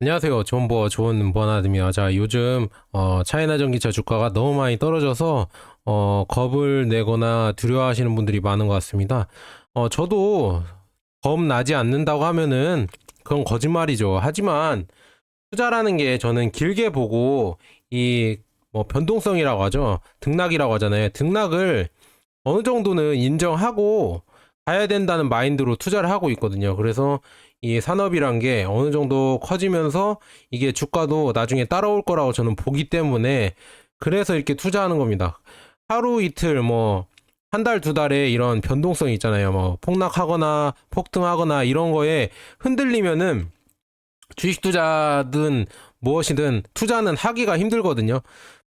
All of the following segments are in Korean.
안녕하세요. 좋은 버나드입니다. 자, 요즘 차이나 전기차 주가가 너무 많이 떨어져서 겁을 내거나 두려워하시는 분들이 많은 것 같습니다. 저도 겁 나지 않는다고 하면은 그건 거짓말이죠. 하지만 투자라는 게 저는 길게 보고 이 뭐 변동성이라고 하죠. 등락이라고 하잖아요. 등락을 어느 정도는 인정하고 가야 된다는 마인드로 투자를 하고 있거든요. 그래서 이 산업이란 게 어느 정도 커지면서 이게 주가도 나중에 따라올 거라고 저는 보기 때문에 그래서 이렇게 투자하는 겁니다. 하루 이틀 뭐 한 달, 두 달에 이런 변동성이 있잖아요. 뭐 폭락하거나 폭등하거나 이런 거에 흔들리면은 주식 투자든 무엇이든 투자는 하기가 힘들거든요.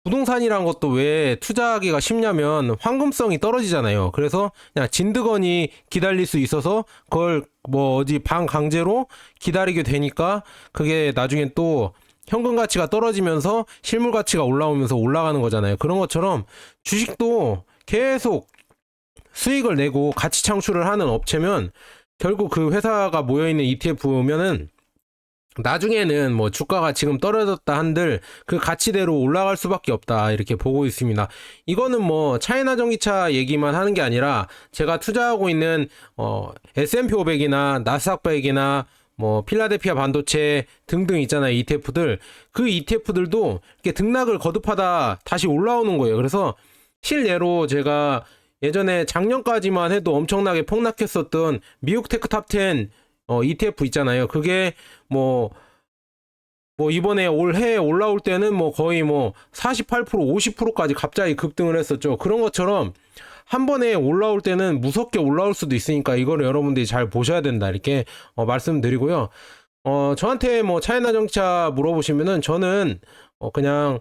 부동산이란 것도 왜 투자하기가 쉽냐면 황금성이 떨어지잖아요. 그래서 그냥 진드건이 기다릴 수 있어서 그걸 뭐 어디 방 강제로 기다리게 되니까 그게 나중엔 또 현금 가치가 떨어지면서 실물 가치가 올라오면서 올라가는 거잖아요. 그런 것처럼 주식도 계속 수익을 내고 가치 창출을 하는 업체면 결국 그 회사가 모여있는 ETF면은 나중에는 뭐 주가가 지금 떨어졌다 한들 그 가치대로 올라갈 수밖에 없다 이렇게 보고 있습니다. 이거는 뭐 차이나 전기차 얘기만 하는 게 아니라 제가 투자하고 있는 S&P 500이나 나스닥 100이나 뭐 필라델피아 반도체 등등 있잖아요. ETF들. 그 ETF들도 이렇게 등락을 거듭하다 다시 올라오는 거예요. 그래서 실례로 제가 예전에 작년까지만 해도 엄청나게 폭락했었던 미국 테크 탑10 ETF 있잖아요. 그게 뭐, 이번에 올해 올라올 때는 뭐 거의 뭐 48%, 50%까지 갑자기 급등을 했었죠. 그런 것처럼 한 번에 올라올 때는 무섭게 올라올 수도 있으니까 이거를 여러분들이 잘 보셔야 된다. 이렇게 말씀드리고요. 저한테 뭐 차이나 전기차 물어보시면은 저는 그냥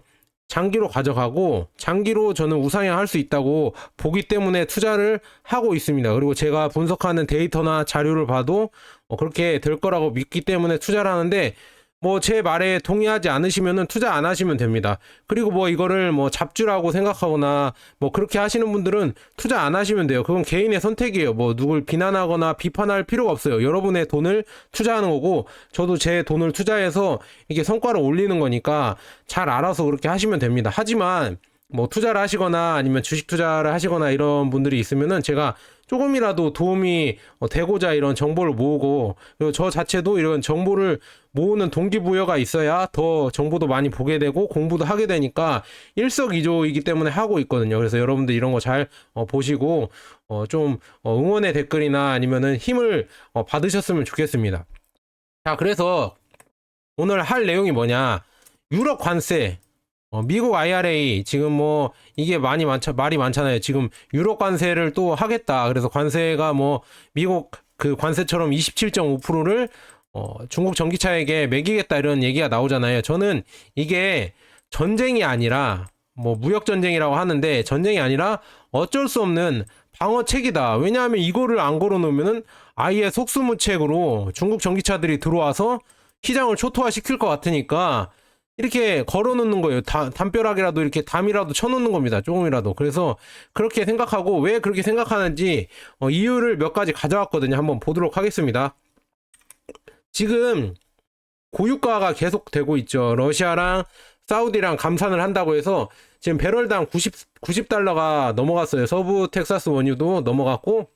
장기로 가져가고 장기로 저는 우상향할 수 있다고 보기 때문에 투자를 하고 있습니다. 그리고 제가 분석하는 데이터나 자료를 봐도 그렇게 될 거라고 믿기 때문에 투자를 하는데 뭐 제 말에 동의하지 않으시면은 투자 안 하시면 됩니다. 그리고 뭐 이거를 뭐 잡주라고 생각하거나 뭐 그렇게 하시는 분들은 투자 안 하시면 돼요. 그건 개인의 선택이에요. 뭐 누굴 비난하거나 비판할 필요가 없어요. 여러분의 돈을 투자하는 거고 저도 제 돈을 투자해서 이게 성과를 올리는 거니까 잘 알아서 그렇게 하시면 됩니다. 하지만 뭐 투자를 하시거나 아니면 주식 투자를 하시거나 이런 분들이 있으면은 제가 조금이라도 도움이 되고자 이런 정보를 모으고 그리고 저 자체도 이런 정보를 모으는 동기부여가 있어야 더 정보도 많이 보게 되고 공부도 하게 되니까 일석이조이기 때문에 하고 있거든요. 그래서 여러분들 이런 거 잘 보시고 좀 응원의 댓글이나 아니면은 힘을 받으셨으면 좋겠습니다. 자, 그래서 오늘 할 내용이 뭐냐? 유럽 관세 미국 IRA 지금 뭐 이게 말이 많잖아요. 지금 유럽 관세를 또 하겠다. 그래서 관세가 뭐 미국 그 관세처럼 27.5%를 중국 전기차에게 매기겠다 이런 얘기가 나오잖아요. 저는 이게 전쟁이 아니라 뭐 무역 전쟁이라고 하는데 전쟁이 아니라 어쩔 수 없는 방어책이다. 왜냐하면 이거를 안 걸어놓으면은 아예 속수무책으로 중국 전기차들이 들어와서 시장을 초토화 시킬 것 같으니까 이렇게 걸어놓는 거예요. 담벼락이라도 이렇게 담이라도 쳐놓는 겁니다. 조금이라도. 그래서 그렇게 생각하고 왜 그렇게 생각하는지 이유를 몇 가지 가져왔거든요. 한번 보도록 하겠습니다. 지금 고유가가 계속 되고 있죠. 러시아랑 사우디랑 감산을 한다고 해서 지금 배럴당 90달러가 넘어갔어요. 서부 텍사스 원유도 넘어갔고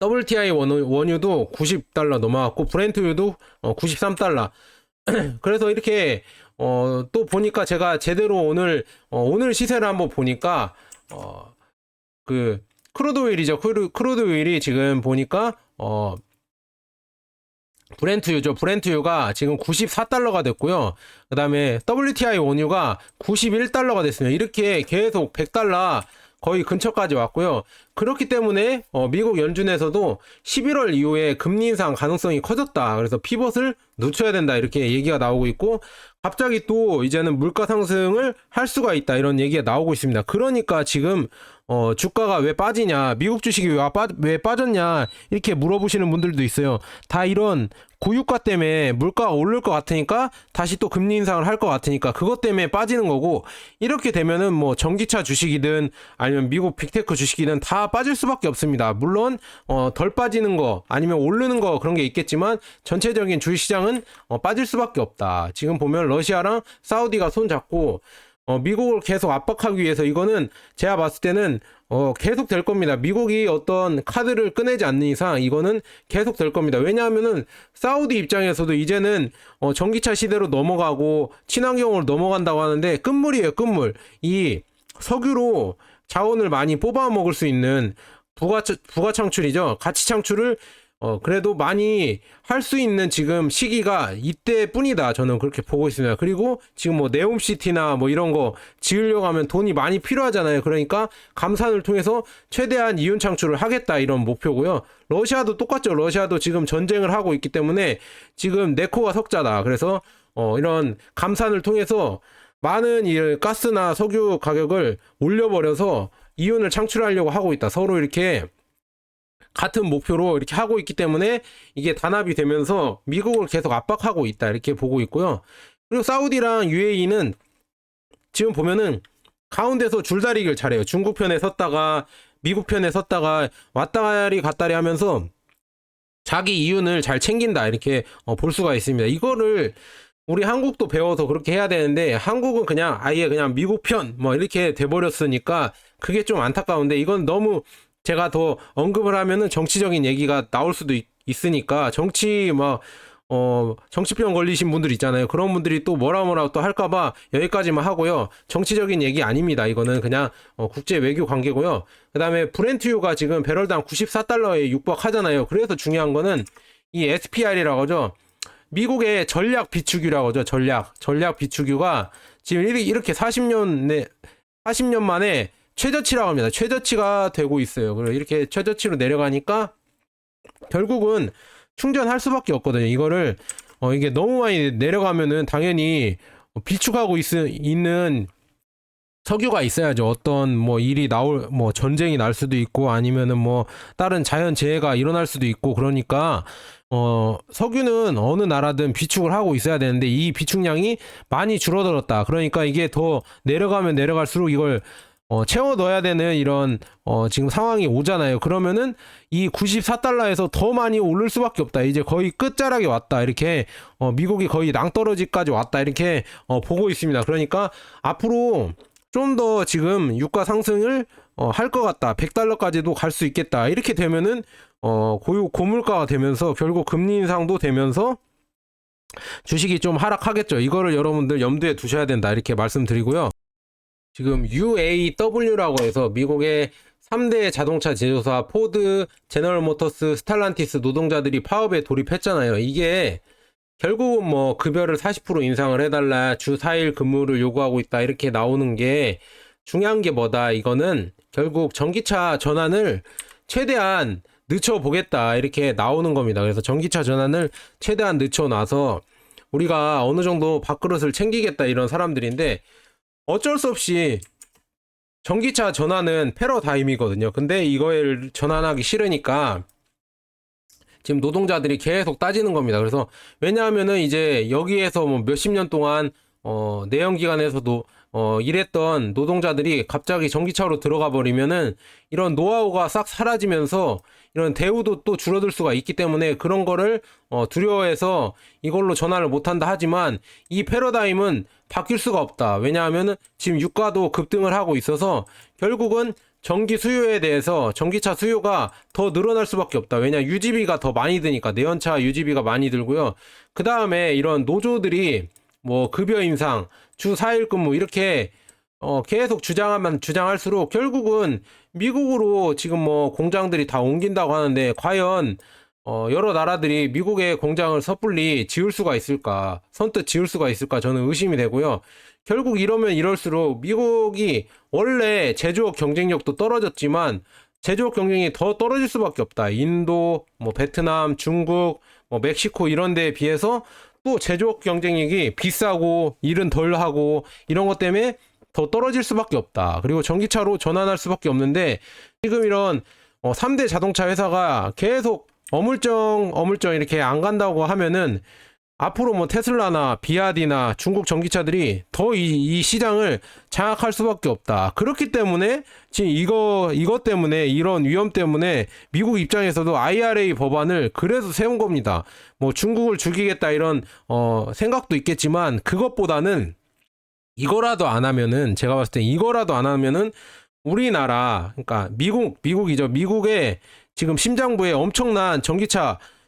WTI 원유도 90달러 넘어갔고 브렌트유도 93달러. 그래서 이렇게 또 보니까 제가 제대로 오늘 시세를 한번 보니까 그 크루드 오일이죠. 크루드 오일이 지금 보니까 브렌트유가 지금 94달러가 됐고요. 그 다음에 WTI 원유가 91달러가 됐습니다. 이렇게 계속 100달러 거의 근처까지 왔고요. 그렇기 때문에 미국 연준에서도 11월 이후에 금리 인상 가능성이 커졌다. 그래서 피벗을 늦춰야 된다. 이렇게 얘기가 나오고 있고 갑자기 또 이제는 물가 상승을 할 수가 있다. 이런 얘기가 나오고 있습니다. 그러니까 지금 주가가 왜 빠지냐, 미국 주식이 왜 빠졌냐, 이렇게 물어보시는 분들도 있어요. 다 이런 고유가 때문에 물가가 오를 것 같으니까 다시 또 금리 인상을 할 것 같으니까 그것 때문에 빠지는 거고, 이렇게 되면은 뭐 전기차 주식이든 아니면 미국 빅테크 주식이든 다 빠질 수밖에 없습니다. 물론 덜 빠지는 거 아니면 오르는 거 그런 게 있겠지만 전체적인 주식시장은 빠질 수밖에 없다. 지금 보면 러시아랑 사우디가 손 잡고 미국을 계속 압박하기 위해서, 이거는 제가 봤을 때는 계속 될 겁니다. 미국이 어떤 카드를 꺼내지 않는 이상 이거는 계속 될 겁니다. 왜냐하면은 사우디 입장에서도 이제는 전기차 시대로 넘어가고 친환경으로 넘어간다고 하는데 끝물이에요, 끝물. 이 석유로 자원을 많이 뽑아 먹을 수 있는 부가 창출이죠. 가치 창출을 그래도 많이 할 수 있는 지금 시기가 이때뿐이다. 저는 그렇게 보고 있습니다. 그리고 지금 뭐 네옴시티나 뭐 이런 거 지으려고 하면 돈이 많이 필요하잖아요. 그러니까 감산을 통해서 최대한 이윤 창출을 하겠다, 이런 목표고요. 러시아도 똑같죠. 러시아도 지금 전쟁을 하고 있기 때문에 지금 네코가 석자다. 그래서 이런 감산을 통해서 많은 이 가스나 석유 가격을 올려버려서 이윤을 창출하려고 하고 있다. 서로 이렇게 같은 목표로 이렇게 하고 있기 때문에 이게 단합이 되면서 미국을 계속 압박하고 있다, 이렇게 보고 있고요. 그리고 사우디랑 UAE는 지금 보면은 가운데서 줄다리기를 잘해요. 중국 편에 섰다가 미국 편에 섰다가 왔다리 갔다리 하면서 자기 이윤을 잘 챙긴다, 이렇게 볼 수가 있습니다. 이거를 우리 한국도 배워서 그렇게 해야 되는데, 한국은 그냥 아예 그냥 미국 편 뭐 이렇게 돼버렸으니까 그게 좀 안타까운데, 이건 너무 제가 더 언급을 하면은 정치적인 얘기가 나올 수도 있으니까, 정치병 걸리신 분들 있잖아요. 그런 분들이 또 뭐라 또 할까봐 여기까지만 하고요. 정치적인 얘기 아닙니다. 이거는 그냥 국제 외교 관계고요. 그 다음에 브렌트유가 지금 배럴당 94달러에 육박하잖아요. 그래서 중요한 거는 이 SPR이라고 하죠. 미국의 전략 비축유라고 하죠. 전략 비축유가 지금 이렇게 40년 만에 최저치라고 합니다. 최저치가 되고 있어요. 그리고 이렇게 최저치로 내려가니까 결국은 충전할 수밖에 없거든요. 이거를 이게 너무 많이 내려가면은 당연히 비축하고 있는 석유가 있어야죠. 어떤 뭐 일이 뭐 전쟁이 날 수도 있고 아니면은 뭐 다른 자연 재해가 일어날 수도 있고, 그러니까 석유는 어느 나라든 비축을 하고 있어야 되는데 이 비축량이 많이 줄어들었다. 그러니까 이게 더 내려가면 내려갈수록 이걸 채워 넣어야 되는 이런 지금 상황이 오잖아요. 그러면은 이 94달러에서 더 많이 오를 수밖에 없다. 이제 거의 끝자락에 왔다. 이렇게 미국이 거의 낭떠러지까지 왔다. 이렇게 보고 있습니다. 그러니까 앞으로 좀 더 지금 유가 상승을 할 것 같다. 100달러까지도 갈 수 있겠다. 이렇게 되면은 고물가가 되면서 결국 금리 인상도 되면서 주식이 좀 하락하겠죠. 이거를 여러분들 염두에 두셔야 된다, 이렇게 말씀드리고요. 지금 UAW라고 해서 미국의 3대 자동차 제조사 포드, 제너럴 모터스, 스탈란티스 노동자들이 파업에 돌입했잖아요. 이게 결국은 뭐 급여를 40% 인상을 해달라, 주 4일 근무를 요구하고 있다, 이렇게 나오는 게 중요한 게 뭐다. 이거는 결국 전기차 전환을 최대한 늦춰보겠다, 이렇게 나오는 겁니다. 그래서 전기차 전환을 최대한 늦춰놔서 우리가 어느 정도 밥그릇을 챙기겠다, 이런 사람들인데, 어쩔 수 없이 전기차 전환은 패러다임이거든요. 근데 이거를 전환하기 싫으니까 지금 노동자들이 계속 따지는 겁니다. 그래서 왜냐하면은 이제 여기에서 뭐 몇십 년 동안 내연기관에서도 일했던 노동자들이 갑자기 전기차로 들어가 버리면은 이런 노하우가 싹 사라지면서 이런 대우도 또 줄어들 수가 있기 때문에 그런 거를 두려워해서 이걸로 전환을 못한다. 하지만 이 패러다임은 바뀔 수가 없다. 왜냐하면은 지금 유가도 급등을 하고 있어서 결국은 전기 수요에 대해서 전기차 수요가 더 늘어날 수밖에 없다. 왜냐, 유지비가 더 많이 드니까. 내연차 유지비가 많이 들고요. 그 다음에 이런 노조들이 뭐 급여 인상, 주 4일 근무 이렇게 계속 주장할수록 결국은 미국으로 지금 뭐 공장들이 다 옮긴다고 하는데, 과연 여러 나라들이 미국의 공장을 섣불리 지을 수가 있을까, 선뜻 지을 수가 있을까, 저는 의심이 되고요. 결국 이러면 이럴수록 미국이 원래 제조업 경쟁력도 떨어졌지만 제조업 경쟁이 더 떨어질 수밖에 없다. 인도, 뭐 베트남, 중국, 뭐 멕시코 이런 데에 비해서 또 제조업 경쟁력이 비싸고 일은 덜 하고 이런 것 때문에 더 떨어질 수밖에 없다. 그리고 전기차로 전환할 수밖에 없는데 지금 이런 3대 자동차 회사가 계속 어물쩡 이렇게 안 간다고 하면은 앞으로 뭐 테슬라나 비아디나 중국 전기차들이 더 이 시장을 장악할 수밖에 없다. 그렇기 때문에 지금 이것 때문에 이런 위험 때문에 미국 입장에서도 IRA 법안을 그래서 세운 겁니다. 뭐 중국을 죽이겠다 이런 생각도 있겠지만 그것보다는 이거라도 안 하면은 제가 봤을 때 이거라도 안 하면은 우리나라 그러니까 미국이죠. 미국의 지금 심장부에 엄청난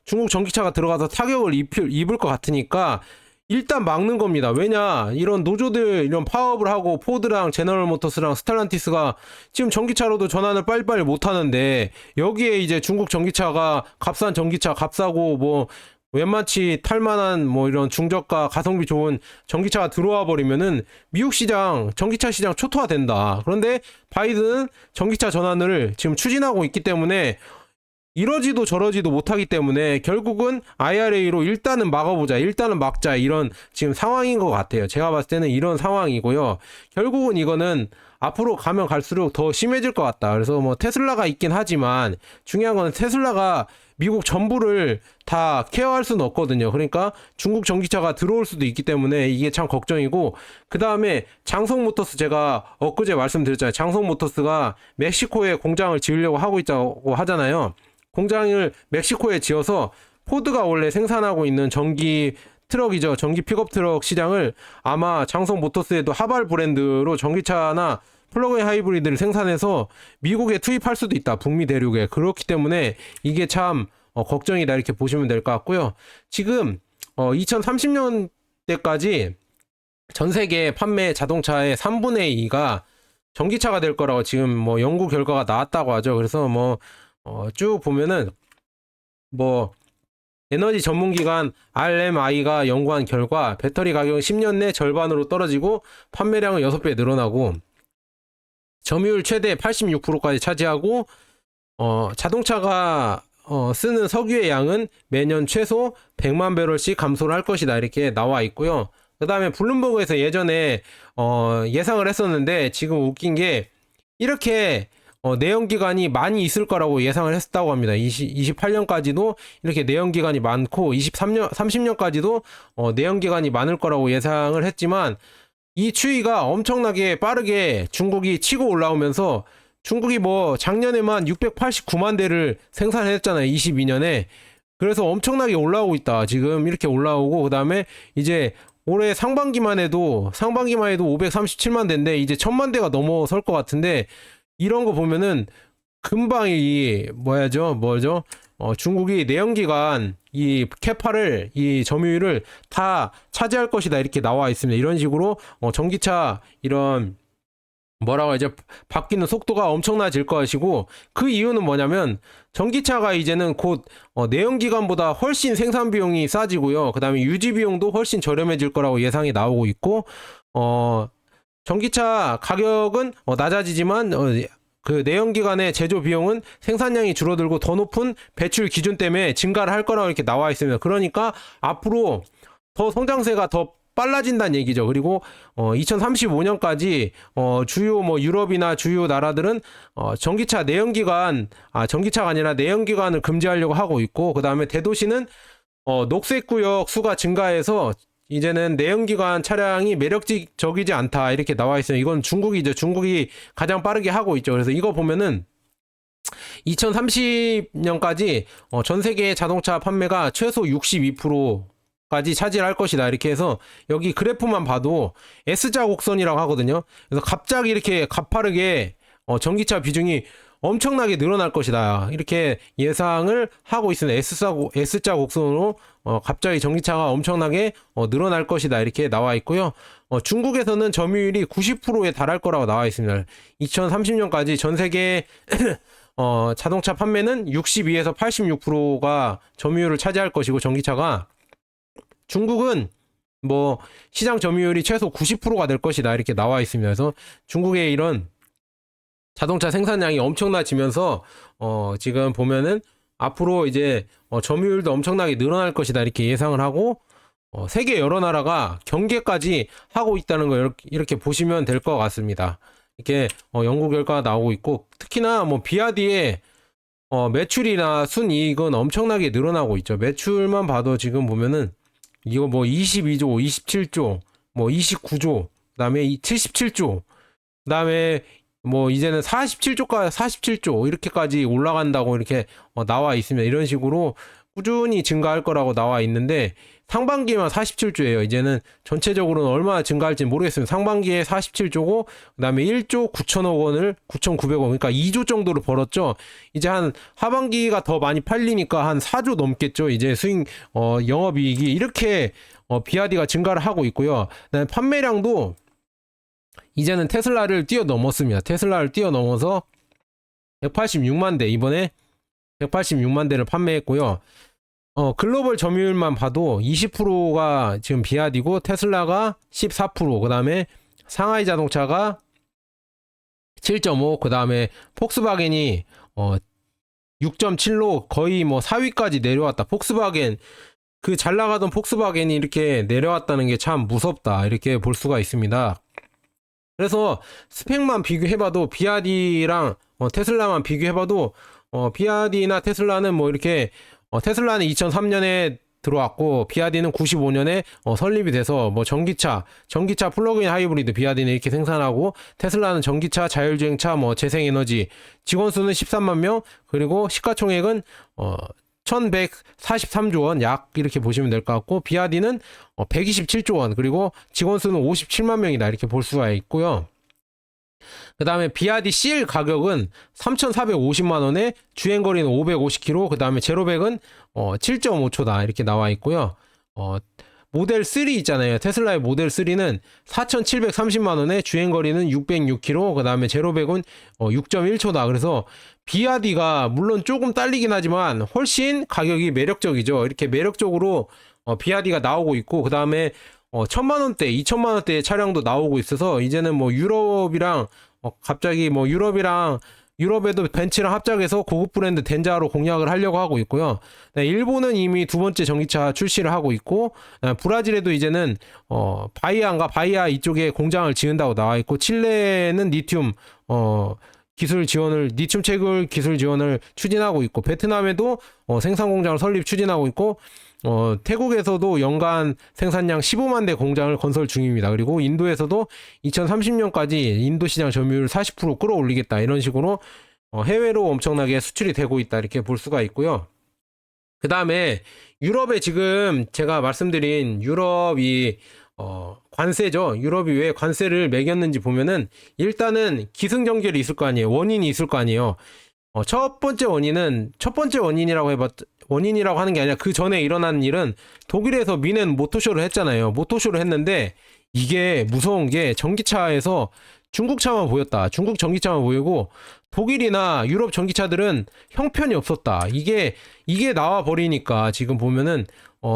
중국 전기차가 들어가서 타격을 입을 것 같으니까 일단 막는 겁니다. 왜냐 이런 노조들 이런 파업을 하고 포드랑 제너럴 모터스랑 스텔란티스가 지금 전기차로도 전환을 빨리빨리 못 하는데 여기에 이제 중국 전기차가 값싼 전기차 값싸고 뭐 웬만치 탈만한 뭐 이런 중저가 가성비 좋은 전기차가 들어와 버리면은 미국 시장 전기차 시장 초토화된다. 그런데 바이든은 전기차 전환을 지금 추진하고 있기 때문에 이러지도 저러지도 못하기 때문에 결국은 IRA로 일단은 막아보자, 일단은 막자 이런 지금 상황인 것 같아요. 제가 봤을 때는 이런 상황이고요. 결국은 이거는 앞으로 가면 갈수록 더 심해질 것 같다. 그래서 뭐 테슬라가 있긴 하지만 중요한 건 테슬라가 미국 전부를 다 케어할 수는 없거든요. 그러니까 중국 전기차가 들어올 수도 있기 때문에 이게 참 걱정이고, 그 다음에 장성모터스 제가 엊그제 말씀드렸잖아요. 장성모터스가 멕시코에 공장을 지으려고 하고 있다고 하잖아요. 공장을 멕시코에 지어서 포드가 원래 생산하고 있는 전기 트럭이죠. 전기 픽업 트럭 시장을 아마 장성모터스에도 하발 브랜드로 전기차나 플러그인 하이브리드를 생산해서 미국에 투입할 수도 있다. 북미 대륙에. 그렇기 때문에 이게 참 걱정이다 이렇게 보시면 될 것 같고요. 지금 2030년대까지 전 세계 판매 자동차의 3분의 2가 전기차가 될 거라고 지금 뭐 연구 결과가 나왔다고 하죠. 그래서 뭐 쭉 보면은 뭐 에너지 전문기관 RMI가 연구한 결과 배터리 가격은 10년 내 절반으로 떨어지고 판매량은 6배 늘어나고 점유율 최대 86%까지 차지하고 자동차가 쓰는 석유의 양은 매년 최소 100만 배럴씩 감소를 할 것이다 이렇게 나와 있고요. 그 다음에 블룸버그에서 예전에 예상을 했었는데 지금 웃긴 게 이렇게 내연기관이 많이 있을 거라고 예상을 했다고 합니다. 28년까지도 이렇게 내연기관이 많고 30년까지도 내연기관이 많을 거라고 예상을 했지만 이 추이가 엄청나게 빠르게 중국이 치고 올라오면서 중국이 뭐 작년에만 689만 대를 생산했잖아요. 22년에. 그래서 엄청나게 올라오고 있다. 지금 이렇게 올라오고, 그 다음에 이제 올해 상반기만 해도 537만 대인데 이제 1000만 대가 넘어설 것 같은데, 이런 거 보면은 금방 뭐죠? 중국이 내연기관 이 캐파를 이 점유율을 다 차지할 것이다 이렇게 나와 있습니다. 이런 식으로 전기차 이런 뭐라고 하죠? 바뀌는 속도가 엄청나질 것이고, 그 이유는 뭐냐면 전기차가 이제는 곧 내연기관보다 훨씬 생산 비용이 싸지고요. 그 다음에 유지 비용도 훨씬 저렴해질 거라고 예상이 나오고 있고, 전기차 가격은 낮아지지만 그 내연기관의 제조 비용은 생산량이 줄어들고 더 높은 배출 기준 때문에 증가를 할 거라고 이렇게 나와 있습니다. 그러니까 앞으로 더 성장세가 더 빨라진다는 얘기죠. 그리고 2035년까지 주요 뭐 유럽이나 주요 나라들은 전기차가 아니라 내연기관을 금지하려고 하고 있고, 그 다음에 대도시는 녹색 구역 수가 증가해서 이제는 내연기관 차량이 매력적이지 않다 이렇게 나와 있어요. 이건 중국이죠. 중국이 가장 빠르게 하고 있죠. 그래서 이거 보면은 2030년까지 전 세계 자동차 판매가 최소 62%까지 차지할 것이다 이렇게 해서 여기 그래프만 봐도 S자 곡선이라고 하거든요. 그래서 갑자기 이렇게 가파르게 전기차 비중이 엄청나게 늘어날 것이다 이렇게 예상을 하고 있습니다. S자 곡선으로 갑자기 전기차가 엄청나게 늘어날 것이다 이렇게 나와 있고요. 중국에서는 점유율이 90%에 달할 거라고 나와 있습니다. 2030년까지 전 세계 자동차 판매는 62에서 86%가 점유율을 차지할 것이고, 전기차가 중국은 뭐 시장 점유율이 최소 90%가 될 것이다 이렇게 나와 있습니다. 그래서 중국의 이런 자동차 생산량이 엄청나지면서 지금 보면은 앞으로 이제 점유율도 엄청나게 늘어날 것이다 이렇게 예상을 하고, 세계 여러 나라가 경계까지 하고 있다는 거 이렇게 보시면 될 것 같습니다. 이렇게 연구 결과가 나오고 있고, 특히나 뭐 비아디의 매출이나 순이익은 엄청나게 늘어나고 있죠. 매출만 봐도 지금 보면은 이거 뭐 22조, 27조, 뭐 29조, 그다음에 77조, 그다음에 뭐 이제는 47조 이렇게까지 올라간다고 이렇게 나와 있습니다. 이런 식으로 꾸준히 증가할 거라고 나와 있는데, 상반기에만 47조예요. 이제는 전체적으로는 얼마나 증가할지 모르겠습니다. 상반기에 47조고, 그다음에 1조 9천억 원을 9,900억, 그러니까 2조 정도를 벌었죠. 이제 한 하반기가 더 많이 팔리니까 한 4조 넘겠죠. 이제 수익 영업이익이 이렇게 비아디가 증가를 하고 있고요. 그다음에 판매량도 이제는 테슬라를 뛰어넘었습니다. 테슬라를 뛰어넘어서 186만 대, 이번에 186만 대를 판매했고요. 글로벌 점유율만 봐도 20%가 지금 비아디고, 테슬라가 14%, 그 다음에 상하이 자동차가 7.5, 그 다음에 폭스바겐이 6.7로 거의 뭐 4위까지 내려왔다. 폭스바겐, 그 잘 나가던 폭스바겐이 이렇게 내려왔다는 게 참 무섭다, 이렇게 볼 수가 있습니다. 그래서 스펙만 비교해봐도 비아디랑 테슬라만 비교해봐도 비아디나 테슬라는 뭐 이렇게 테슬라는 2003년에 들어왔고, 비아디는 95년에 설립이 돼서 뭐 전기차 플러그인 하이브리드 비아디는 이렇게 생산하고, 테슬라는 전기차, 자율주행차, 뭐 재생에너지, 직원 수는 13만 명, 그리고 시가총액은 1143조 원, 약 이렇게 보시면 될 것 같고, 비아디는 127조 원, 그리고 직원 수는 57만 명이다, 이렇게 볼 수가 있고요. 그 다음에 비아디 CL 가격은 3,450만원에 주행거리는 550km, 그 다음에 제로백은 7.5초다 이렇게 나와 있고요. 모델 3 있잖아요. 테슬라의 모델 3는 4,730만원에 주행거리는 606km, 그 다음에 제로백은 6.1초다. 그래서 비아디가 물론 조금 딸리긴 하지만 훨씬 가격이 매력적이죠. 이렇게 매력적으로 비아디가 나오고 있고, 그 다음에 1,000만원대, 2,000만원대의 차량도 나오고 있어서, 이제는 뭐 유럽이랑 갑자기 뭐 유럽에도 벤츠랑 합작해서 고급 브랜드 덴자로 공략을 하려고 하고 있고요. 네, 일본은 이미 두 번째 전기차 출시를 하고 있고, 브라질에도 이제는 바이아 이쪽에 공장을 지은다고 나와 있고, 칠레는 리튬 채굴 기술 지원을 추진하고 있고, 베트남에도 생산 공장을 설립 추진하고 있고, 태국에서도 연간 생산량 15만 대 공장을 건설 중입니다. 그리고 인도에서도 2030년까지 인도 시장 점유율 40% 끌어올리겠다, 이런 식으로 해외로 엄청나게 수출이 되고 있다, 이렇게 볼 수가 있고요. 그 다음에 유럽에 지금 제가 말씀드린 유럽이 관세죠. 유럽이 왜 관세를 매겼는지 보면은, 일단은 기승전결이 있을 거 아니에요. 원인이 있을 거 아니에요. 첫 번째 원인이라고 하는 게 아니라 그 전에 일어난 일은, 독일에서 미넨 모토쇼를 했잖아요. 모토쇼를 했는데, 이게 무서운 게 전기차에서 중국차만 보였다. 중국 전기차만 보이고, 독일이나 유럽 전기차들은 형편이 없었다. 이게 나와 버리니까 지금 보면은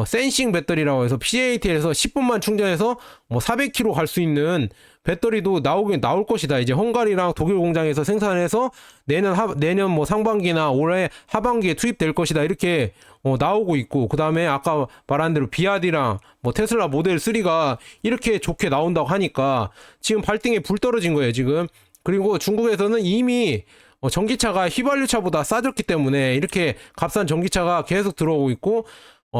센싱 배터리라고 해서 CATL에서 10분만 충전해서 뭐 400km 갈 수 있는 배터리도 나올 것이다. 이제 헝가리랑 독일 공장에서 생산해서 내년 뭐 상반기나 올해 하반기에 투입될 것이다, 이렇게 나오고 있고, 그 다음에 아까 말한 대로 비아디랑 뭐 테슬라 모델 3가 이렇게 좋게 나온다고 하니까 지금 발등에 불 떨어진 거예요, 지금. 그리고 중국에서는 이미 전기차가 휘발유차보다 싸졌기 때문에 이렇게 값싼 전기차가 계속 들어오고 있고,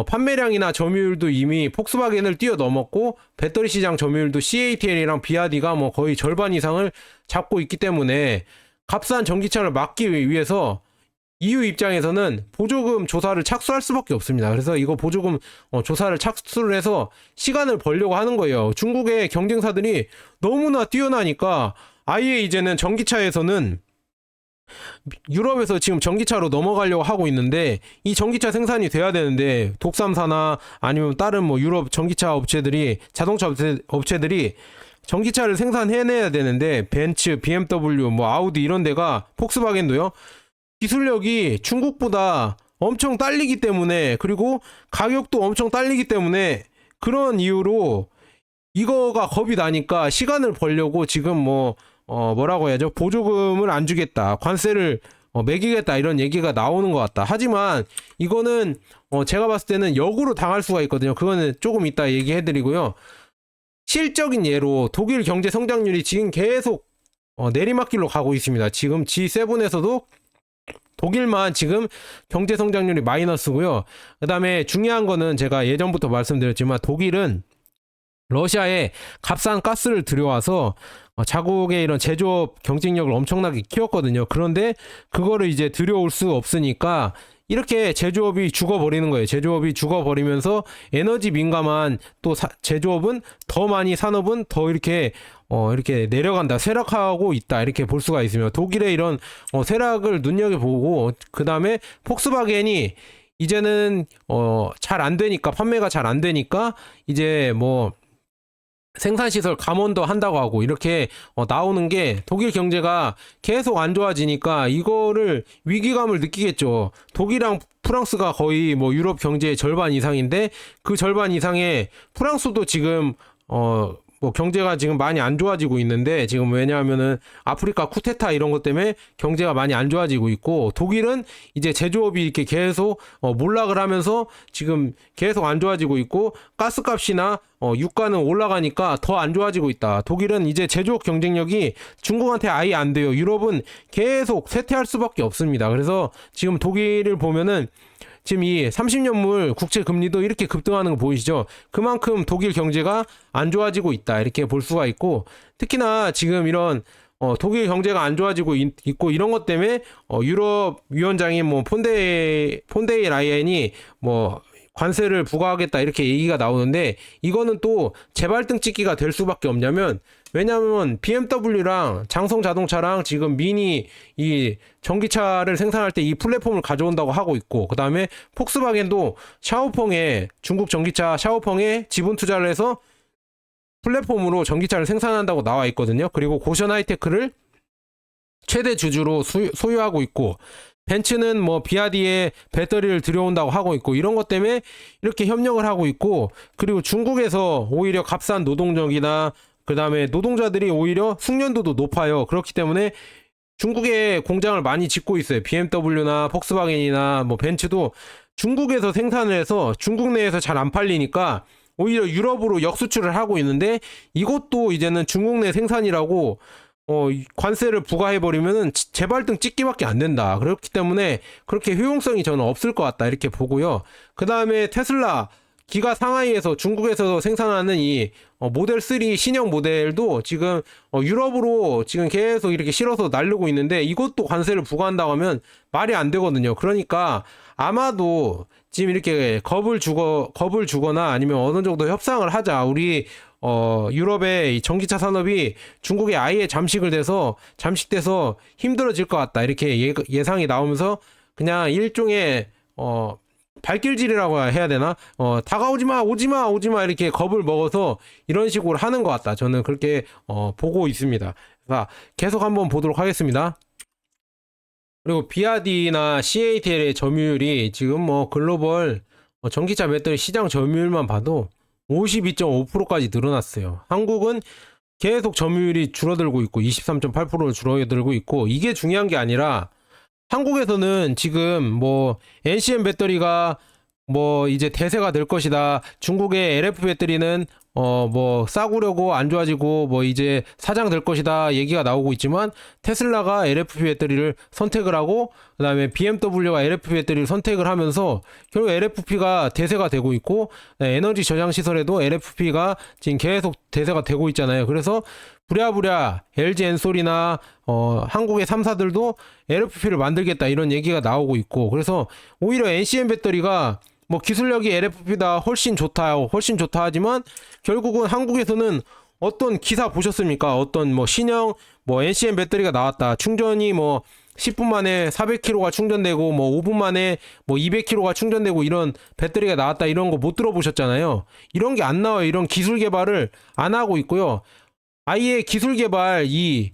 판매량이나 점유율도 이미 폭스바겐을 뛰어넘었고, 배터리 시장 점유율도 CATL이랑 비아디가 뭐 거의 절반 이상을 잡고 있기 때문에, 값싼 전기차를 막기 위해서 EU 입장에서는 보조금 조사를 착수할 수밖에 없습니다. 그래서 이거 보조금 조사를 착수를 해서 시간을 벌려고 하는 거예요. 중국의 경쟁사들이 너무나 뛰어나니까 아예 이제는 전기차에서는 유럽에서 지금 전기차로 넘어가려고 하고 있는데, 이 전기차 생산이 돼야 되는데 독삼사나 아니면 다른 뭐 유럽 전기차 업체들이, 자동차 업체들이 전기차를 생산해내야 되는데, 벤츠, BMW, 뭐 아우디 이런 데가, 폭스바겐도요, 기술력이 중국보다 엄청 딸리기 때문에, 그리고 가격도 엄청 딸리기 때문에, 그런 이유로 이거가 겁이 나니까 시간을 벌려고 지금 뭐라고 해야죠? 보조금을 안 주겠다, 관세를 매기겠다 이런 얘기가 나오는 것 같다. 하지만 이거는 제가 봤을 때는 역으로 당할 수가 있거든요. 그거는 조금 이따 얘기해드리고요. 실적인 예로 독일 경제 성장률이 지금 계속 내리막길로 가고 있습니다. 지금 G7에서도 독일만 지금 경제 성장률이 마이너스고요. 그 다음에 중요한 거는 제가 예전부터 말씀드렸지만 독일은 러시아에 값싼 가스를 들여와서 자국의 이런 제조업 경쟁력을 엄청나게 키웠거든요. 그런데 그거를 이제 들여올 수 없으니까 이렇게 제조업이 죽어버리는 거예요. 제조업이 죽어버리면서 에너지 민감한 또 제조업은 더 많이 산업은 더 이렇게 내려간다, 쇠락하고 있다 이렇게 볼 수가 있으며 독일의 이런 쇠락을 눈여겨보고 그 다음에 폭스바겐이 이제는 잘 안 되니까 판매가 잘 안 되니까 이제 뭐 생산시설 감원도 한다고 하고 이렇게 나오는 게 독일 경제가 계속 안 좋아지니까 이거를 위기감을 느끼겠죠. 독일이랑 프랑스가 거의 뭐 유럽 경제의 절반 이상인데 그 절반 이상의 프랑스도 지금 뭐 경제가 지금 많이 안 좋아지고 있는데 지금 왜냐하면은 아프리카 쿠데타 이런 것 때문에 경제가 많이 안 좋아지고 있고 독일은 이제 제조업이 이렇게 계속 몰락을 하면서 지금 계속 안 좋아지고 있고 가스값이나 유가는 올라가니까 더 안 좋아지고 있다. 독일은 이제 제조업 경쟁력이 중국한테 아예 안 돼요. 유럽은 계속 쇠퇴할 수밖에 없습니다. 그래서 지금 독일을 보면은 지금 이 30년물 국채 금리도 이렇게 급등하는 거 보이시죠? 그만큼 독일 경제가 안 좋아지고 있다 이렇게 볼 수가 있고 특히나 지금 이런 독일 경제가 안 좋아지고 있고 이런 것 때문에 유럽 위원장인 뭐 폰데이 라이엔이 뭐 관세를 부과하겠다 이렇게 얘기가 나오는데 이거는 또 재발등 찍기가 될 수밖에 없냐면 왜냐면 BMW랑 장성 자동차랑 지금 미니 이 전기차를 생산할 때 이 플랫폼을 가져온다고 하고 있고 그 다음에 폭스바겐도 샤오펑에 중국 전기차 샤오펑에 지분 투자를 해서 플랫폼으로 전기차를 생산한다고 나와 있거든요. 그리고 고션 하이테크를 최대 주주로 소유하고 있고 벤츠는 뭐 비아디에 배터리를 들여온다고 하고 있고 이런 것 때문에 이렇게 협력을 하고 있고 그리고 중국에서 오히려 값싼 노동력이나 그 다음에 노동자들이 오히려 숙련도도 높아요. 그렇기 때문에 중국에 공장을 많이 짓고 있어요. BMW나 폭스바겐이나 뭐 벤츠도 중국에서 생산을 해서 중국 내에서 잘 안 팔리니까 오히려 유럽으로 역수출을 하고 있는데 이것도 이제는 중국 내 생산이라고 관세를 부과해버리면은 재발등 찍기밖에 안 된다. 그렇기 때문에 그렇게 효용성이 저는 없을 것 같다. 이렇게 보고요. 그 다음에 테슬라 기가 상하이에서 중국에서 생산하는 이 모델 3 신형 모델도 지금 유럽으로 지금 계속 이렇게 실어서 날르고 있는데 이것도 관세를 부과한다고 하면 말이 안 되거든요. 그러니까 아마도 지금 이렇게 겁을 주거나 아니면 어느 정도 협상을 하자. 우리 유럽의 이 전기차 산업이 중국에 아예 잠식돼서 힘들어질 것 같다. 이렇게 예상이 나오면서 그냥 일종의 발길질이라고 해야 되나? 다가오지 마, 오지 마 이렇게 겁을 먹어서 이런 식으로 하는 것 같다. 저는 그렇게 보고 있습니다. 자, 계속 한번 보도록 하겠습니다. 그리고 비아디나 CATL의 점유율이 지금 뭐 글로벌 전기차 배터리 시장 점유율만 봐도 52.5%까지 늘어났어요. 한국은 계속 점유율이 줄어들고 있고 23.8%로 줄어들고 있고 이게 중요한 게 아니라 한국에서는 지금 뭐 NCM 배터리가 뭐 이제 대세가 될 것이다. 중국의 LF 배터리는 뭐 싸구려고 안 좋아지고 뭐 이제 사장될 것이다 얘기가 나오고 있지만 테슬라가 LFP 배터리를 선택을 하고 그다음에 BMW가 LFP 배터리를 선택을 하면서 결국 LFP가 대세가 되고 있고 에너지 저장 시설에도 LFP가 지금 계속 대세가 되고 있잖아요. 그래서 부랴부랴 LG 엔솔이나 한국의 3사들도 LFP를 만들겠다 이런 얘기가 나오고 있고 그래서 오히려 NCM 배터리가 뭐 기술력이 LFP보다 훨씬 좋다 하지만 결국은 한국에서는 어떤 기사 보셨습니까? 어떤 뭐 신형 뭐 NCM 배터리가 나왔다. 충전이 뭐 10분 만에 400km가 충전되고 뭐 5분 만에 뭐 200km가 충전되고 이런 배터리가 나왔다. 이런 거 못 들어보셨잖아요. 이런 게 안 나와요. 이런 기술 개발을 안 하고 있고요. 아예 기술 개발 이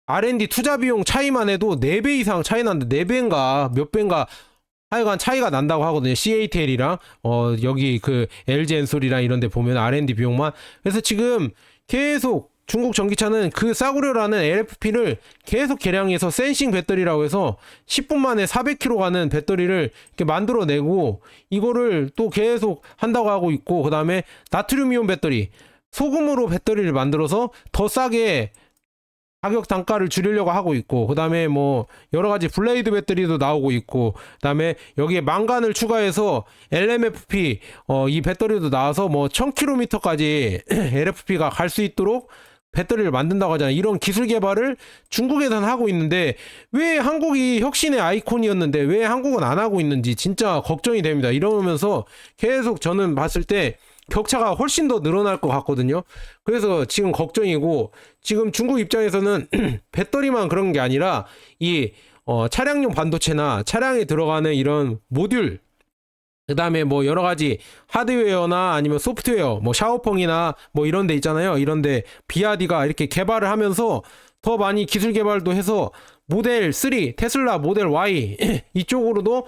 R&D 투자 비용 차이만 해도 4배 이상 차이 나는데 4배인가 몇 배인가 하여간 차이가 난다고 하거든요. CATL이랑 여기 그 LG 엔솔이랑 이런 데 보면 R&D 비용만. 그래서 지금 계속 중국 전기차는 그 싸구려라는 LFP를 계속 개량해서 센싱 배터리라고 해서 10분 만에 400km 가는 배터리를 이렇게 만들어내고 이거를 또 계속 한다고 하고 있고, 그 다음에 나트륨이온 배터리, 소금으로 배터리를 만들어서 더 싸게 가격 단가를 줄이려고 하고 있고, 그 다음에 뭐 여러가지 블레이드 배터리도 나오고 있고, 그 다음에 여기에 망간을 추가해서 LMFP 이 배터리도 나와서 뭐 1000km까지 LFP가 갈 수 있도록 배터리를 만든다고 하잖아요. 이런 기술 개발을 중국에선 하고 있는데 왜 한국이 혁신의 아이콘이었는데 왜 한국은 안 하고 있는지 진짜 걱정이 됩니다. 이러면서 계속 저는 봤을 때 격차가 훨씬 더 늘어날 것 같거든요. 그래서 지금 걱정이고, 지금 중국 입장에서는 배터리만 그런 게 아니라 이 차량용 반도체나 차량에 들어가는 이런 모듈, 그 다음에 뭐 여러 가지 하드웨어나 아니면 소프트웨어, 뭐 샤오펑이나 뭐 이런 데 있잖아요. 이런 데 비아디가 이렇게 개발을 하면서 더 많이 기술 개발도 해서 모델 3, 테슬라 모델 Y 이쪽으로도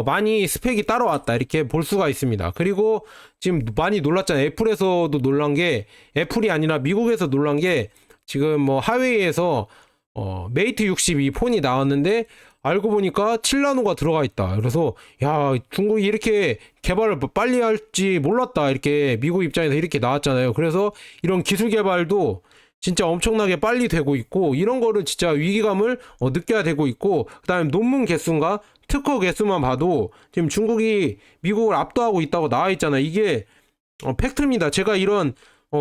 많이 스펙이 따라왔다, 이렇게 볼 수가 있습니다. 그리고 지금 많이 놀랐잖아요. 애플에서도 놀란 게, 애플이 아니라 미국에서 놀란 게, 지금 뭐 하웨이에서 메이트 62 폰이 나왔는데 알고 보니까 7나노가 들어가 있다. 그래서 야, 중국이 이렇게 개발을 빨리 할지 몰랐다, 이렇게 미국 입장에서 이렇게 나왔잖아요. 그래서 이런 기술 개발도 진짜 엄청나게 빨리 되고 있고, 이런 거를 진짜 위기감을 느껴야 되고 있고, 그 다음에 논문 개수인가 특허 개수만 봐도 지금 중국이 미국을 압도하고 있다고 나와 있잖아요. 이게 팩트입니다. 제가 이런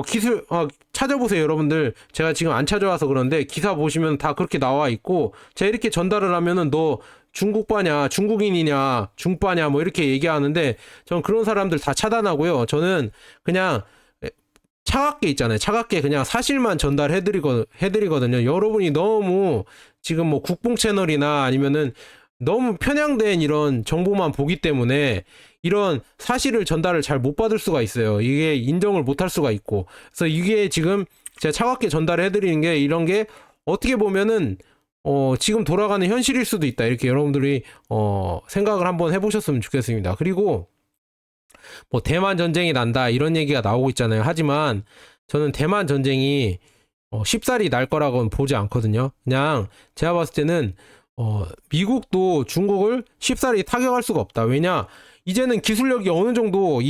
기술 찾아보세요, 여러분들. 제가 지금 안 찾아와서 그런데 기사 보시면 다 그렇게 나와 있고, 제가 이렇게 전달을 하면은 너 중국바냐, 중국인이냐, 중빠냐 뭐 이렇게 얘기하는데, 저는 그런 사람들 다 차단하고요. 저는 그냥 차갑게 있잖아요. 차갑게 그냥 사실만 해드리거든요. 여러분이 너무 지금 뭐 국뽕 채널이나 아니면은 너무 편향된 이런 정보만 보기 때문에 이런 사실을 전달을 잘 못 받을 수가 있어요. 이게 인정을 못 할 수가 있고. 그래서 이게 지금 제가 차갑게 전달해드리는 게, 이런 게 어떻게 보면은 지금 돌아가는 현실일 수도 있다, 이렇게 여러분들이 생각을 한번 해보셨으면 좋겠습니다. 그리고 뭐 대만 전쟁이 난다 이런 얘기가 나오고 있잖아요. 하지만 저는 대만 전쟁이 쉽사리 날 거라고는 보지 않거든요. 그냥 제가 봤을 때는 미국도 중국을 쉽사리 타격할 수가 없다. 왜냐, 이제는 기술력이 어느 정도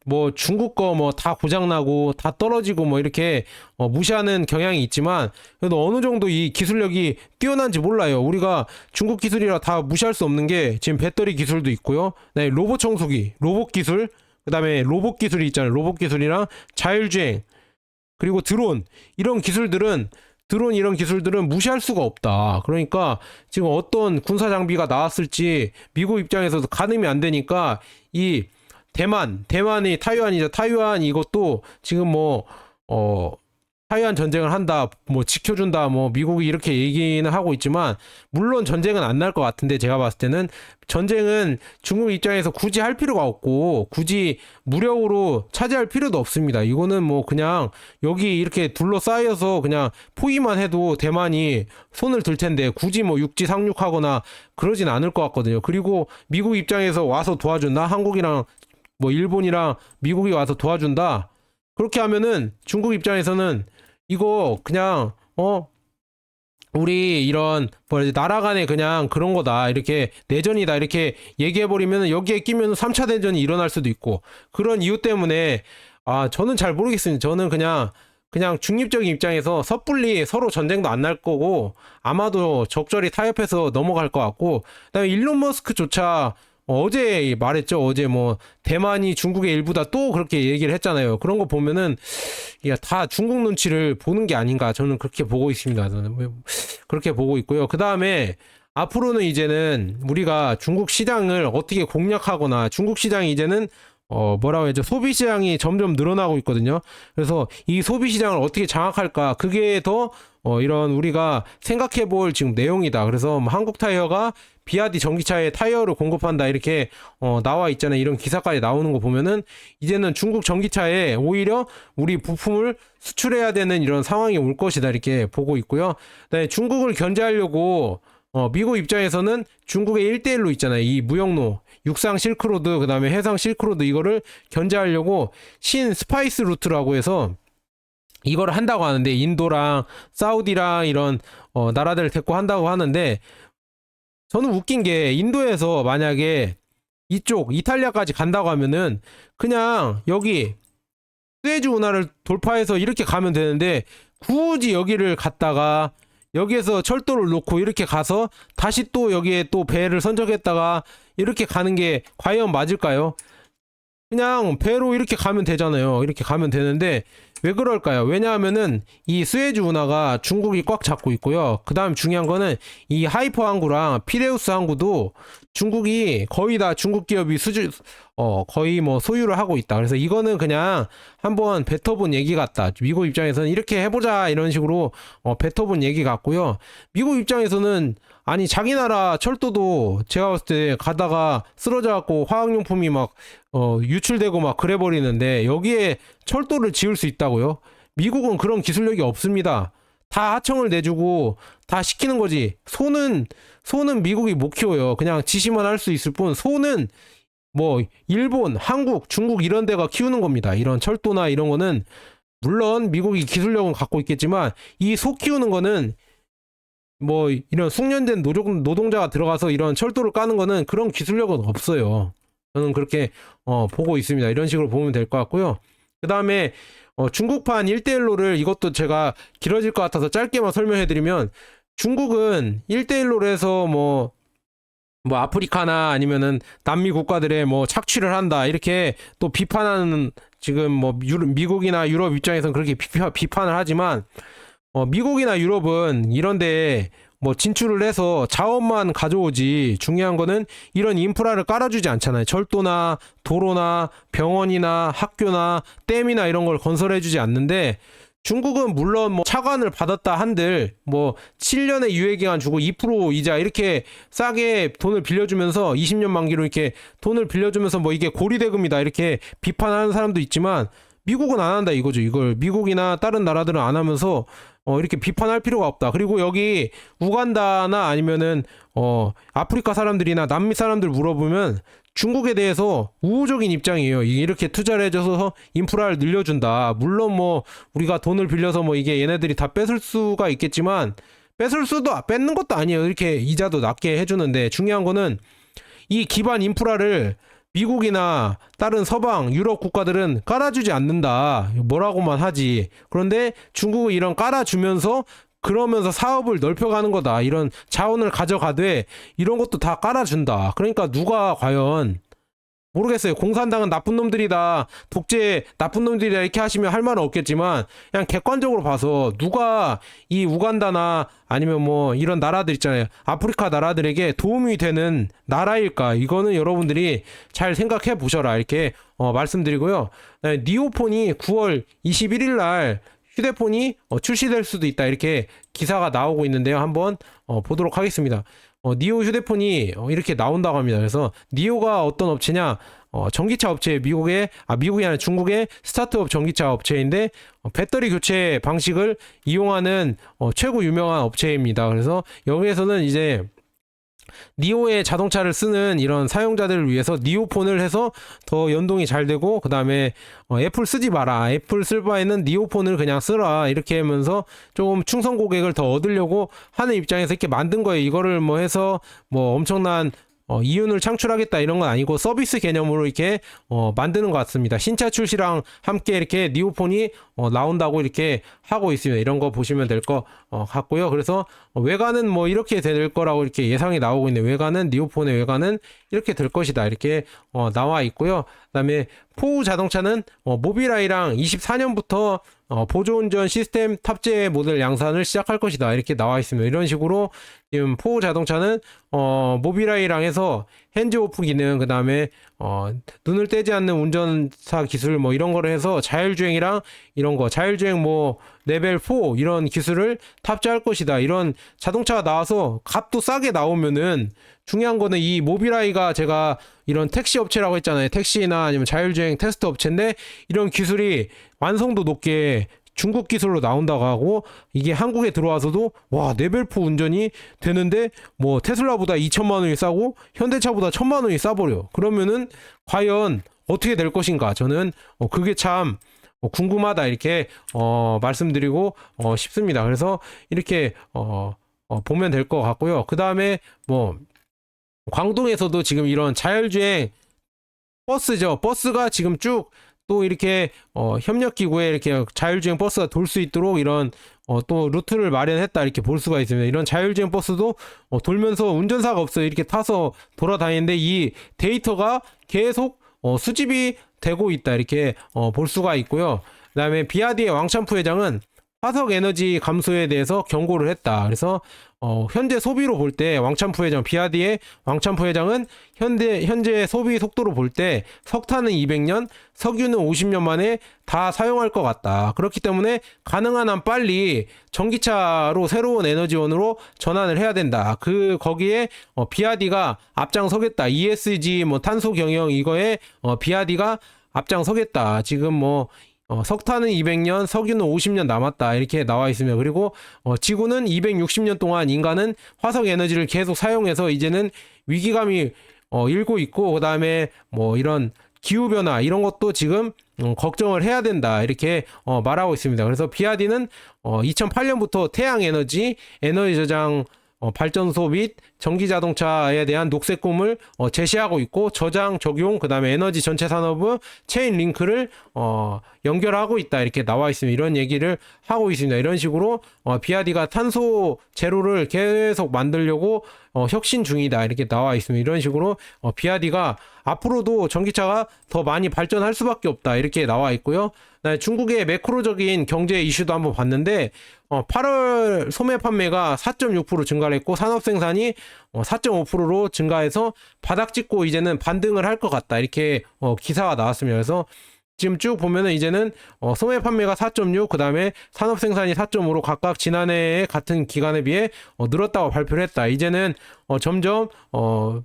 뭐 중국 거 뭐 다 고장나고 다 떨어지고 뭐 이렇게 무시하는 경향이 있지만, 그래도 어느 정도 이 기술력이 뛰어난지 몰라요. 우리가 중국 기술이라 다 무시할 수 없는 게, 지금 배터리 기술도 있고요. 네, 로봇 청소기, 로봇 기술, 그 다음에 로봇 기술이 있잖아요. 로봇 기술이랑 자율주행, 그리고 드론, 이런 기술들은 무시할 수가 없다. 그러니까 지금 어떤 군사 장비가 나왔을지 미국 입장에서도 가늠이 안 되니까, 이 대만이 타이완이죠. 타이완 이것도 지금 뭐 타이완 전쟁을 한다, 뭐 지켜준다, 뭐 미국이 이렇게 얘기는 하고 있지만, 물론 전쟁은 안 날 것 같은데, 제가 봤을 때는 전쟁은 중국 입장에서 굳이 할 필요가 없고, 굳이 무력으로 차지할 필요도 없습니다. 이거는 뭐 그냥 여기 이렇게 둘러싸여서 그냥 포위만 해도 대만이 손을 들 텐데, 굳이 뭐 육지 상륙하거나 그러진 않을 것 같거든요. 그리고 미국 입장에서 와서 도와준다, 한국이랑 뭐 일본이랑 미국이 와서 도와준다, 그렇게 하면은 중국 입장에서는 이거 그냥 우리 이런 나라 간에 그냥 그런 거다, 이렇게 내전이다, 이렇게 얘기해버리면 여기에 끼면 3차 대전이 일어날 수도 있고, 그런 이유 때문에 저는 잘 모르겠습니다. 저는 그냥 중립적인 입장에서 섣불리 서로 전쟁도 안 날 거고, 아마도 적절히 타협해서 넘어갈 것 같고, 그다음에 일론 머스크조차 어제 말했죠. 어제 뭐 대만이 중국의 일부다, 또 그렇게 얘기를 했잖아요. 그런 거 보면은 이게 다 중국 눈치를 보는 게 아닌가, 저는 그렇게 보고 있습니다. 저는 그렇게 보고 있고요. 그 다음에 앞으로는 이제는 우리가 중국 시장을 어떻게 공략하거나, 중국 시장이 이제는 뭐라고 해야죠, 소비 시장이 점점 늘어나고 있거든요. 그래서 이 소비 시장을 어떻게 장악할까, 그게 더 이런 우리가 생각해 볼 지금 내용이다. 그래서 한국 타이어가 비아디 전기차에 타이어를 공급한다, 이렇게 나와 있잖아요. 이런 기사까지 나오는 거 보면은 이제는 중국 전기차에 오히려 우리 부품을 수출해야 되는 이런 상황이 올 것이다, 이렇게 보고 있고요. 그다음에 중국을 견제하려고 미국 입장에서는 중국의 1대1로 있잖아요. 이 무역로, 육상 실크로드, 그 다음에 해상 실크로드, 이거를 견제하려고 스파이스 루트라고 해서 이거를 한다고 하는데, 인도랑 사우디랑 이런 나라들을 데리고 한다고 하는데, 저는 웃긴 게 인도에서 만약에 이쪽 이탈리아까지 간다고 하면은 그냥 여기 수에즈 운하를 돌파해서 이렇게 가면 되는데, 굳이 여기를 갔다가 여기에서 철도를 놓고 이렇게 가서 다시 또 여기에 또 배를 선적했다가 이렇게 가는 게 과연 맞을까요? 그냥 배로 이렇게 가면 되잖아요. 이렇게 가면 되는데 왜 그럴까요? 왜냐하면은 이 스웨즈 운하가 중국이 꽉 잡고 있고요. 그 다음 중요한 거는 이 하이퍼 항구랑 피레우스 항구도 중국이 거의 다 중국 기업이 거의 뭐 소유를 하고 있다. 그래서 이거는 그냥 한번 뱉어본 얘기 같다. 미국 입장에서는 이렇게 해보자 이런 식으로 뱉어본 얘기 같고요. 미국 입장에서는 아니 자기 나라 철도도 제가 봤을 때 가다가 쓰러져 갖고 화학용품이 막 유출되고 막 그래 버리는데 여기에 철도를 지을 수 있다고요? 미국은 그런 기술력이 없습니다. 다 하청을 내주고 다 시키는 거지. 소는 미국이 못 키워요. 그냥 지시만 할 수 있을 뿐 소는 뭐 일본, 한국, 중국 이런 데가 키우는 겁니다. 이런 철도나 이런 거는 물론 미국이 기술력은 갖고 있겠지만 이 소 키우는 거는 뭐 이런 숙련된 노동자가 들어가서 이런 철도를 까는 거는 그런 기술력은 없어요. 저는 그렇게 보고 있습니다. 이런 식으로 보면 될 것 같고요. 그 다음에 중국판 1대1로를 이것도 제가 길어질 것 같아서 짧게만 설명해 드리면 중국은 1대1로를 해서 뭐 아프리카나 아니면은 남미 국가들의 뭐 착취를 한다 이렇게 또 비판하는 지금 뭐 미국이나 유럽 입장에서는 그렇게 비판을 하지만 미국이나 유럽은 이런데 뭐 진출을 해서 자원만 가져오지 중요한 거는 이런 인프라를 깔아주지 않잖아요. 철도나 도로나 병원이나 학교나 댐이나 이런 걸 건설해주지 않는데 중국은 물론 뭐 차관을 받았다 한들 뭐 7년의 유예기간 주고 2% 이자 이렇게 싸게 돈을 빌려주면서 20년 만기로 이렇게 돈을 빌려주면서 뭐 이게 고리대금이다 이렇게 비판하는 사람도 있지만 미국은 안 한다 이거죠. 이걸 미국이나 다른 나라들은 안 하면서 이렇게 비판할 필요가 없다. 그리고 여기 우간다나 아니면은 아프리카 사람들이나 남미 사람들 물어보면 중국에 대해서 우호적인 입장이에요. 이렇게 투자를 해줘서 인프라를 늘려준다. 물론 뭐 우리가 돈을 빌려서 뭐 이게 얘네들이 다 뺏을 수가 있겠지만 뺏는 것도 아니에요. 이렇게 이자도 낮게 해주는데 중요한 거는 이 기반 인프라를 미국이나 다른 서방 유럽 국가들은 깔아주지 않는다. 뭐라고만 하지. 그런데 중국은 이런 깔아주면서 그러면서 사업을 넓혀가는 거다. 이런 자원을 가져가되 이런 것도 다 깔아준다. 그러니까 누가 과연 모르겠어요. 공산당은 나쁜 놈들이다. 독재 나쁜 놈들이다. 이렇게 하시면 할 말은 없겠지만 그냥 객관적으로 봐서 누가 이 우간다나 아니면 뭐 이런 나라들 있잖아요. 아프리카 나라들에게 도움이 되는 나라일까? 이거는 여러분들이 잘 생각해 보셔라. 이렇게 말씀드리고요. 니오폰이 9월 21일 날 휴대폰이 출시될 수도 있다. 이렇게 기사가 나오고 있는데요. 한번 보도록 하겠습니다. 니오 휴대폰이 이렇게 나온다고 합니다. 그래서 니오가 어떤 업체냐? 전기차 업체 미국이 아니라 중국의 스타트업 전기차 업체인데 배터리 교체 방식을 이용하는 최고 유명한 업체입니다. 그래서 여기에서는 이제 니오의 자동차를 쓰는 이런 사용자들을 위해서 니오폰을 해서 더 연동이 잘 되고 그 다음에 애플 쓰지 마라. 애플 쓸 바에는 니오폰을 그냥 쓰라. 이렇게 하면서 조금 충성 고객을 더 얻으려고 하는 입장에서 이렇게 만든 거예요. 이거를 뭐 해서 뭐 엄청난 이윤을 창출하겠다 이런 건 아니고 서비스 개념으로 이렇게 만드는 것 같습니다. 신차 출시랑 함께 이렇게 니오폰이 나온다고 이렇게 하고 있습니다. 이런 거 보시면 될 것 같고요. 그래서 외관은 뭐 이렇게 될 거라고 이렇게 예상이 나오고 있는데 외관은 니오폰의 외관은 이렇게 될 것이다. 이렇게 나와 있고요. 그다음에 포우 자동차는 모빌아이랑 24년부터 보조운전 시스템 탑재 모델 양산을 시작할 것이다. 이렇게 나와 있습니다. 이런 식으로 지금 포우 자동차는 모빌아이랑 해서 핸즈오프 기능 그 다음에 눈을 떼지 않는 운전사 기술 뭐 이런 거를 해서 자율주행이랑 이런 거 자율주행 뭐 레벨 4 이런 기술을 탑재할 것이다. 이런 자동차가 나와서 값도 싸게 나오면은 중요한 거는 이 모빌아이가 제가 이런 택시 업체라고 했잖아요. 택시나 아니면 자율주행 테스트 업체인데 이런 기술이 완성도 높게 중국 기술로 나온다고 하고 이게 한국에 들어와서도 와 레벨 4 운전이 되는데 뭐 테슬라보다 2천만 원이 싸고 현대차보다 1,000만 원이 싸버려. 그러면은 과연 어떻게 될 것인가? 저는 그게 참 궁금하다 이렇게 말씀드리고 싶습니다. 그래서 이렇게 보면 될 것 같고요. 그 다음에 뭐 광동에서도 지금 이런 자율주행 버스죠. 버스가 지금 쭉 또 이렇게 협력기구에 이렇게 자율주행 버스가 돌 수 있도록 이런 또 루트를 마련했다 이렇게 볼 수가 있습니다. 이런 자율주행 버스도 돌면서 운전사가 없어요. 이렇게 타서 돌아다니는데 이 데이터가 계속 수집이 되고 있다 이렇게 볼 수가 있고요. 그 다음에 비아디의 왕찬프 회장은 화석 에너지 감소에 대해서 경고를 했다. 그래서 현재 소비로 볼 때 왕찬프 회장, 비아디의 왕찬프 회장은 현재 소비 속도로 볼 때 석탄은 200년, 석유는 50년 만에 다 사용할 것 같다. 그렇기 때문에 가능한 한 빨리 전기차로 새로운 에너지원으로 전환을 해야 된다. 거기에 비아디가 앞장서겠다. ESG 뭐 탄소 경영 이거에 비아디가 앞장서겠다. 지금 뭐 석탄은 200년, 석유는 50년 남았다 이렇게 나와 있으며 그리고 지구는 260년 동안 인간은 화석 에너지를 계속 사용해서 이제는 위기감이 일고 있고 그 다음에 뭐 이런 기후변화 이런 것도 지금 걱정을 해야 된다 이렇게 말하고 있습니다. 그래서 비아디는 2008년부터 태양에너지, 에너지 저장 발전소 및 전기자동차에 대한 녹색 꿈을 제시하고 있고 저장, 적용, 그 다음에 에너지 전체 산업의 체인 링크를 연결하고 있다 이렇게 나와 있습니다. 이런 얘기를 하고 있습니다. 이런 식으로 비아디가 탄소 제로를 계속 만들려고 혁신 중이다 이렇게 나와 있습니다. 이런 식으로 비아디가 앞으로도 전기차가 더 많이 발전할 수밖에 없다 이렇게 나와 있고요. 중국의 매크로적인 경제 이슈도 한번 봤는데 8월 소매 판매가 4.6% 증가를 했고 산업 생산이 4.5%로 증가해서 바닥 찍고 이제는 반등을 할 것 같다 이렇게 기사가 나왔습니다. 그래서 지금 쭉 보면은 이제는 소매 판매가 4.6, 그 다음에 산업 생산이 4.5로 각각 지난해 같은 기간에 비해 늘었다고 발표를 했다. 이제는 점점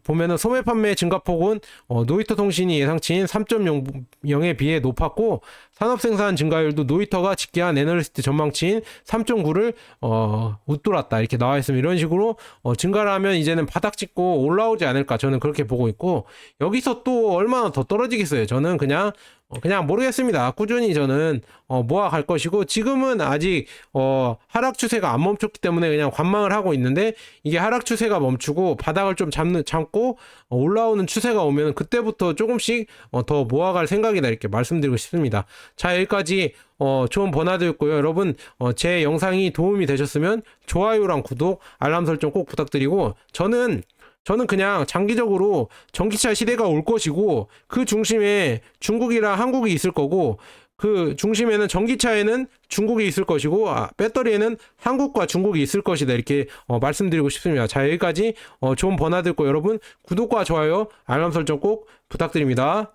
보면은 소매 판매 증가폭은 노이터 통신이 예상치인 3.0에 비해 높았고 산업 생산 증가율도 노이터가 집계한 애널리스트 전망치인 3.9를 웃돌았다 이렇게 나와 있으면 이런 식으로 증가를 하면 이제는 바닥 찍고 올라오지 않을까 저는 그렇게 보고 있고 여기서 또 얼마나 더 떨어지겠어요. 저는 그냥 모르겠습니다. 꾸준히 저는 모아갈 것이고 지금은 아직 하락 추세가 안 멈췄기 때문에 그냥 관망을 하고 있는데 이게 하락 추세가 멈추고 바닥을 좀 참고 올라오는 추세가 오면 그때부터 조금씩 더 모아갈 생각이다 이렇게 말씀드리고 싶습니다. 자, 여기까지 좋은 버나드였고요. 여러분 제 영상이 도움이 되셨으면 좋아요랑 구독, 알람 설정 꼭 부탁드리고 저는 그냥 장기적으로 전기차 시대가 올 것이고 그 중심에 중국이랑 한국이 있을 거고 그 중심에는 전기차에는 중국이 있을 것이고 배터리에는 한국과 중국이 있을 것이다 이렇게 말씀드리고 싶습니다. 자, 여기까지 좋은 버나드였고 여러분 구독과 좋아요, 알람 설정 꼭 부탁드립니다.